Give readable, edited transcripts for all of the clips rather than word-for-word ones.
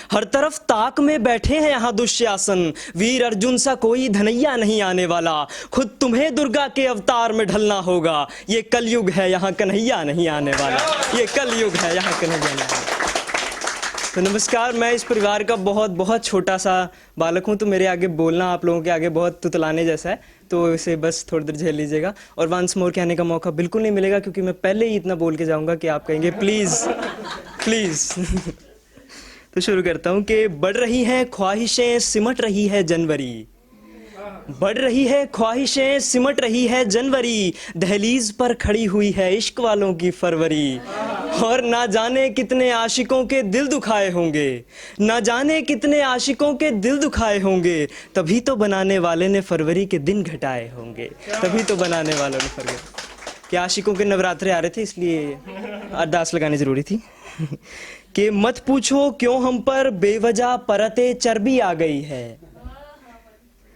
हर तरफ ताक में बैठे हैं यहाँ दुश्शासन, वीर अर्जुन सा कोई धनैया नहीं आने वाला, खुद तुम्हें दुर्गा के अवतार में ढलना होगा, ये कलयुग है यहाँ कन्हैया नहीं आने वाला, ये कलयुग है यहाँ कन्हैया नहीं आने वाला। तो नमस्कार, मैं इस परिवार का बहुत बहुत छोटा सा बालक हूँ, तो मेरे आगे बोलना आप लोगों के आगे बहुत तुतलाने जैसा है, तो इसे बस थोड़ी देर झेल लीजिएगा। और वंस मोर कहने का मौका बिल्कुल नहीं मिलेगा, क्योंकि मैं पहले ही इतना बोल के जाऊँगा कि आप कहेंगे प्लीज़ प्लीज़। तो शुरू करता हूँ कि बढ़ रही हैं ख्वाहिशें, सिमट रही है जनवरी, बढ़ रही है ख्वाहिशें, सिमट रही है जनवरी, दहलीज पर खड़ी हुई है इश्क वालों की फरवरी, और ना जाने कितने आशिकों के दिल दुखाए होंगे, ना जाने कितने आशिकों के दिल दुखाए होंगे, तभी तो बनाने वाले ने फरवरी के दिन घटाए होंगे, तभी तो बनाने वालों ने फरवरी के आशिकों के नवरात्रे आ रहे थे, इसलिए अरदास लगानी जरूरी थी। कि मत पूछो क्यों हम पर बेवजह परते चर्बी आ गई है,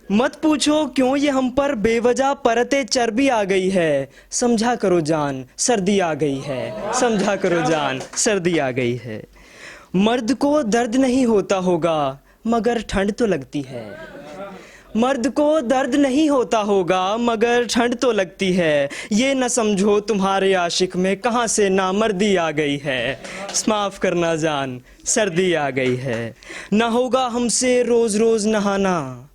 मत पूछो क्यों ये हम पर बेवजह परते चर्बी आ गई है, समझा करो जान सर्दी आ गई है, समझा करो जान सर्दी आ गई है। मर्द को दर्द नहीं होता होगा मगर ठंड तो लगती है, मर्द को दर्द नहीं होता होगा मगर ठंड तो लगती है, ये न समझो तुम्हारे आशिक में कहाँ से नामर्दी आ गई है, माफ़ करना जान सर्दी आ गई है। ना होगा हमसे रोज़ रोज़ नहाना,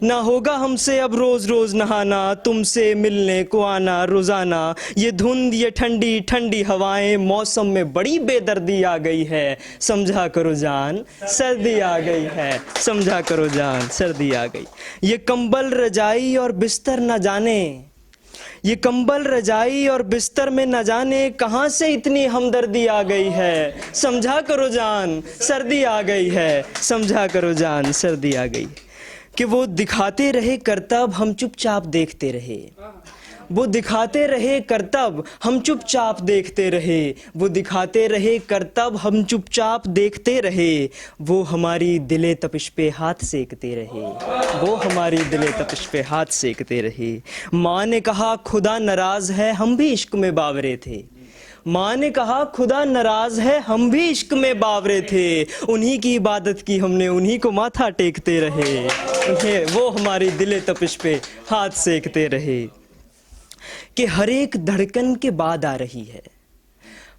ना होगा हमसे अब रोज़ रोज़ नहाना, तुमसे मिलने को आना रोज़ाना, ये धुंध ये ठंडी ठंडी हवाएं, मौसम में बड़ी बेदर्दी आ गई है, समझा करो जान सर्दी आ गई है, समझा करो जान सर्दी आ गई। ये कंबल रजाई और बिस्तर न जाने, ये कंबल रजाई और बिस्तर में न जाने कहाँ से इतनी हमदर्दी आ गई है, समझा करो जान सर्दी आ गई है, समझा करो जान सर्दी आ गई। कि वो दिखाते रहे करतब हम चुपचाप देखते रहे, वो दिखाते रहे करतब हम चुपचाप देखते रहे, वो दिखाते रहे करतब हम चुपचाप देखते रहे, वो हमारी दिले तपिश पे हाथ सेकते रहे, वो हमारी दिले तपिश पे हाथ सेकते रहे। माँ ने कहा खुदा नाराज़ है, हम भी इश्क में बावरे थे, माँ ने कहा खुदा नाराज है, हम भी इश्क में बावरे थे, उन्हीं की इबादत की हमने, उन्हीं को माथा टेकते रहे, उन्हें वो हमारी दिले तपिश पे हाथ सेकते रहे। कि हर एक धड़कन के बाद आ रही है,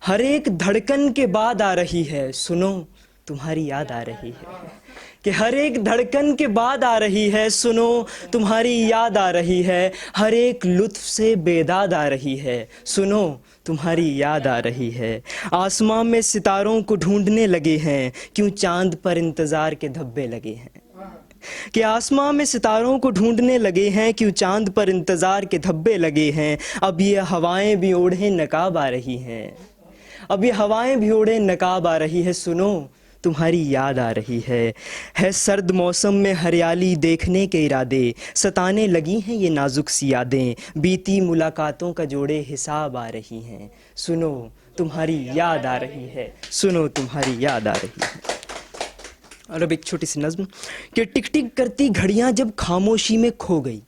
हर एक धड़कन के बाद आ रही है, सुनो तुम्हारी याद आ रही है, कि हर एक धड़कन के बाद आ रही है, सुनो तुम्हारी याद आ रही है, हर एक लुत्फ से बेदाद आ रही है, सुनो तुम्हारी याद आ रही है। आसमां में सितारों को ढूंढने लगे हैं, क्यों चांद पर इंतज़ार के धब्बे लगे हैं, कि आसमां में सितारों को ढूंढने लगे हैं, क्यों चांद पर इंतज़ार के धब्बे लगे हैं। अब ये हवाएं भी ओढ़े नकाब आ रही हैं, अब ये हवाएं भी ओढ़े नकाब आ रही है, सुनो तुम्हारी याद आ रही है सर्द मौसम में हरियाली देखने के इरादे, सताने लगी हैं ये नाजुक सी यादें, बीती मुलाकातों का जोड़े हिसाब आ रही हैं, सुनो तुम्हारी याद आ रही है, सुनो तुम्हारी याद आ रही है। और अब एक छोटी सी नज़्म कि टिक टिक करती घड़ियां जब खामोशी में खो गई,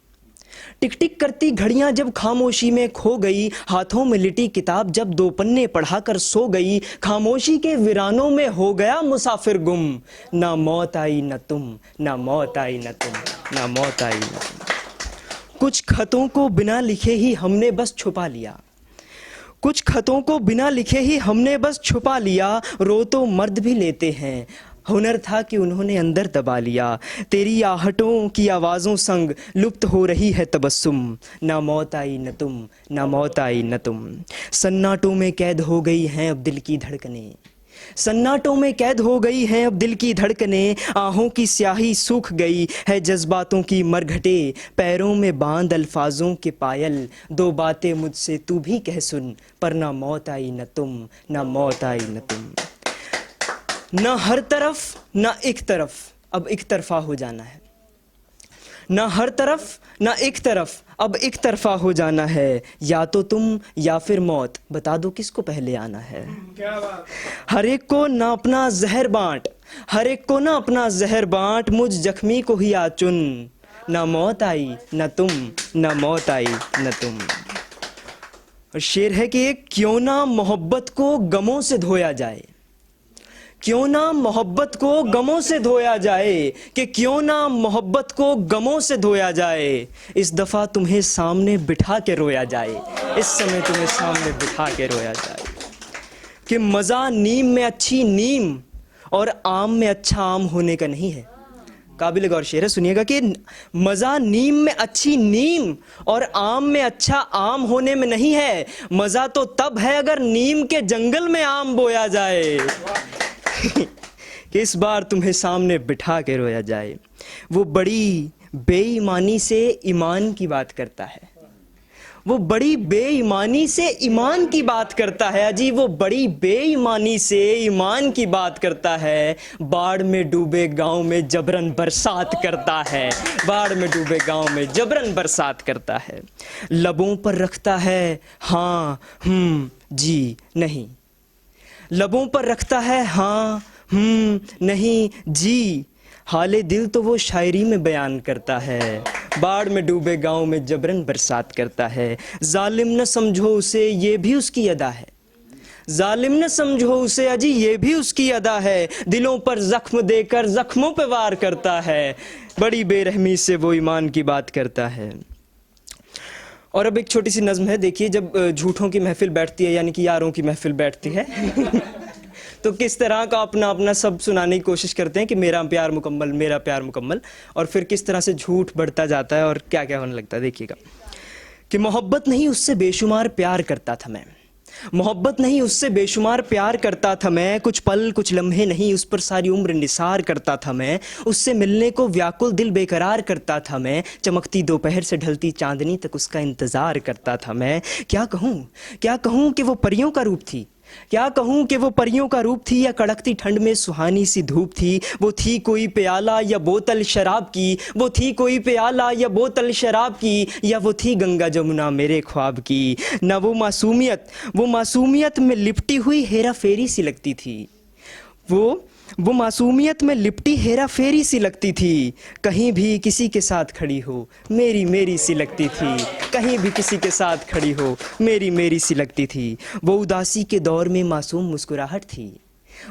टिक टिक करती घड़ियां जब खामोशी में खो गई, हाथों में लिटी किताब जब दो पन्ने पढ़ाकर सो गई, खामोशी के वीरानों में हो गया मुसाफिर गुम, ना मौत आई न तुम, ना मौत आई न तुम, ना मौत आई न तुम। कुछ खतों को बिना लिखे ही हमने बस छुपा लिया, कुछ खतों को बिना लिखे ही हमने बस छुपा लिया, रो तो मर्द भी लेते हैं, हुनर था कि उन्होंने अंदर दबा लिया, तेरी आहटों की आवाज़ों संग लुप्त हो रही है तबस्सुम, ना मौत आई न तुम, ना मौत आई न तुम। सन्नाटों में कैद हो गई हैं अब दिल की धड़कनें, सन्नाटों में कैद हो गई हैं अब दिल की धड़कनें, आहों की स्याही सूख गई है जज्बातों की मरघटे, पैरों में बांध अल्फाजों के पायल, दो बातें मुझसे तू भी कह सुन, पर ना मौत आई न तुम, ना मौत आई न तुम। ना हर तरफ ना एक तरफ, अब एक तरफा हो जाना है, ना हर तरफ ना एक तरफ, अब एक तरफा हो जाना है, या तो तुम या फिर मौत, बता दो किसको पहले आना है। क्या बात। हर एक को ना अपना जहर बांट, हर एक को ना अपना जहर बांट, मुझ जख्मी को ही आ चुन, ना मौत आई ना तुम, ना मौत आई न तुम। और शेर है कि क्यों ना मोहब्बत को गमों से धोया जाए, क्यों ना मोहब्बत को गमों से धोया जाए, कि क्यों ना मोहब्बत को गमों से धोया जाए, इस दफ़ा तुम्हें सामने बिठा के रोया जाए, इस समय तुम्हें सामने बिठा के रोया जाए। कि मज़ा नीम में अच्छी नीम और आम में अच्छा आम होने का नहीं है। काबिल गौर शेर है, सुनिएगा कि मज़ा नीम में अच्छी नीम और आम में अच्छा आम होने में नहीं है, मज़ा तो तब है अगर नीम के जंगल में आम बोया जाए। कि इस बार तुम्हें सामने बिठा के रोया जाए। वो बड़ी बेईमानी से ईमान की बात करता है, वो बड़ी बेईमानी से ईमान की बात करता है। अजी वो बड़ी बेईमानी से ईमान की बात करता है। बाढ़ में डूबे गांव में जबरन बरसात करता है, बाढ़ में डूबे गांव में जबरन बरसात करता है। लबों पर रखता है हाँ जी नहीं, लबों पर रखता है हाँ नहीं जी, हाले दिल तो वो शायरी में बयान करता है। बाढ़ में डूबे गांव में जबरन बरसात करता है। जालिम न समझो उसे ये भी उसकी अदा है, जालिम न समझो उसे अजी ये भी उसकी अदा है। दिलों पर जख्म देकर जख्मों पे वार करता है, बड़ी बेरहमी से वो ईमान की बात करता है। और अब एक छोटी सी नज़्म है, देखिए जब झूठों की महफिल बैठती है, यानी कि यारों की महफिल बैठती है तो किस तरह का अपना अपना सब सुनाने की कोशिश करते हैं कि मेरा प्यार मुकम्मल, मेरा प्यार मुकम्मल, और फिर किस तरह से झूठ बढ़ता जाता है और क्या क्या होने लगता है। देखिएगा कि मोहब्बत नहीं उससे बेशुमार प्यार करता था मैं, मोहब्बत नहीं उससे बेशुमार प्यार करता था मैं, कुछ पल कुछ लम्हे नहीं उस पर सारी उम्र निसार करता था मैं। उससे मिलने को व्याकुल दिल बेकरार करता था मैं, चमकती दोपहर से ढलती चांदनी तक उसका इंतज़ार करता था मैं। क्या कहूँ कि वो परियों का रूप थी, क्या कहूँ कि वो परियों का रूप थी, या कड़कती ठंड में सुहानी सी धूप थी। वो थी कोई प्याला या बोतल शराब की, वो थी कोई प्याला या बोतल शराब की, या वो थी गंगा जमुना मेरे ख्वाब की। ना वो मासूमियत में लिपटी हुई हेरा फेरी सी लगती थी, वो मासूमियत में लिपटी हेरा फेरी सी लगती थी। कहीं भी किसी के साथ खड़ी हो मेरी सी लगती थी, कहीं भी किसी के साथ खड़ी हो मेरी सी लगती थी। वो उदासी के दौर में मासूम मुस्कुराहट थी,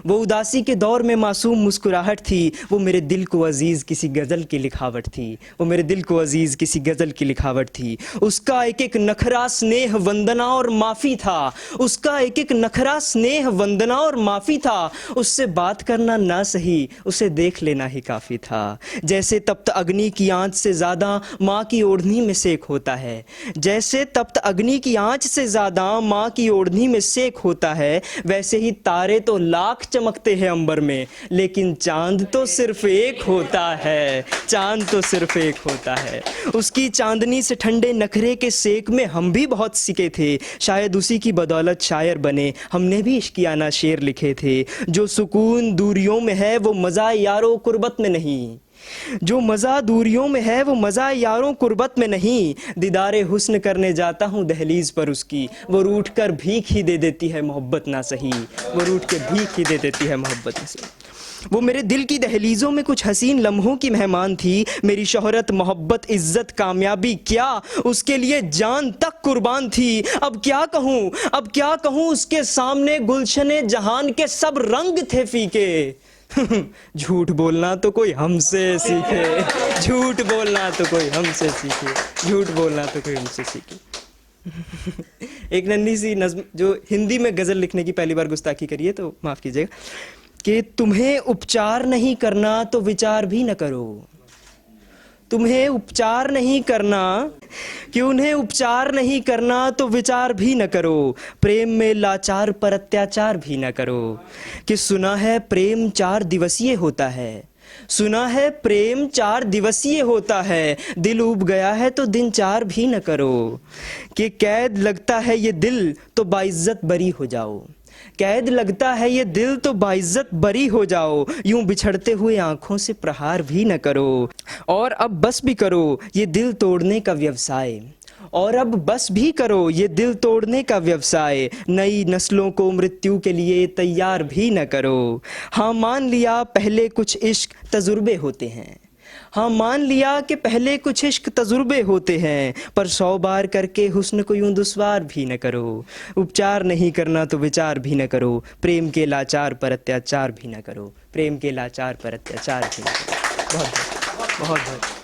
वो उदासी के दौर में मासूम मुस्कुराहट थी। वो मेरे दिल को अजीज़ किसी गज़ल की लिखावट थी, वो मेरे दिल को अजीज़ किसी गज़ल की लिखावट थी। उसका एक एक नखरा स्नेह वंदना और माफ़ी था, उसका एक एक नखरा स्नेह वंदना और माफ़ी था। उससे बात करना ना सही, उसे देख लेना ही काफ़ी था। जैसे तप्त अग्नि की आँच से ज़्यादा माँ की ओढ़नी में सेक होता है, जैसे तप्त अग्नि की आँच से ज़्यादा माँ की ओढ़नी में सेक होता है, वैसे ही तारे तो लाख चमकते हैं अंबर में, लेकिन चांद तो सिर्फ एक होता है, चांद तो सिर्फ एक होता है। उसकी चांदनी से ठंडे नखरे के सेक में हम भी बहुत सीखे थे, शायद उसी की बदौलत शायर बने, हमने भी इश्कियाना शेर लिखे थे। जो सुकून दूरियों में है वो मज़ा यारो कुर्बत में नहीं, जो मज़ा दूरियों में है वो मज़ा यारों कुर्बत में नहीं। दीदारे हुस्न करने जाता हूँ दहलीज पर उसकी, वो रूठ कर भीख ही दे देती है मोहब्बत ना सही, वो रूठ के भीख ही दे देती है मोहब्बत ना सही। वो मेरे दिल की दहलीज़ों में कुछ हसीन लम्हों की मेहमान थी, मेरी शोहरत मोहब्बत इज़्ज़त कामयाबी क्या उसके लिए जान तक कुर्बान थी। अब क्या कहूँ उसके सामने गुलशने जहान के सब रंग थे फीके। झूठ बोलना तो कोई हमसे सीखे, झूठ बोलना तो कोई हमसे सीखे, झूठ बोलना तो कोई हमसे सीखे। एक नन्ही सी नज़्म जो हिंदी में गज़ल लिखने की पहली बार गुस्ताखी करी है तो माफ़ कीजिएगा, कि तुम्हें उपचार नहीं करना तो विचार भी न करो, तुम्हें उपचार नहीं करना कि उन्हें उपचार नहीं करना तो विचार भी न करो। प्रेम में लाचार पर अत्याचार भी न करो, कि सुना है प्रेम 4 दिवसीय होता है, सुना है प्रेम 4 दिवसीय होता है। दिल उब गया है तो दिन 4 भी न करो, कि कैद लगता है ये दिल तो बाइज्जत बरी हो जाओ, कैद लगता है ये दिल तो बाइज्जत बरी हो जाओ। यूं बिछड़ते हुए आंखों से प्रहार भी न करो, और अब बस भी करो ये दिल तोड़ने का व्यवसाय, और अब बस भी करो ये दिल तोड़ने का व्यवसाय। नई नस्लों को मृत्यु के लिए तैयार भी न करो। हाँ मान लिया पहले कुछ इश्क तजुर्बे होते हैं, हाँ, मान लिया कि पहले कुछ इश्क तजुर्बे होते हैं, पर 100 बार करके हुस्न को यूं दुश्वार भी न करो। उपचार नहीं करना तो विचार भी न करो, प्रेम के लाचार पर अत्याचार भी न करो, प्रेम के लाचार पर अत्याचार भी न करो। बहुत बहुत बहुत बहुत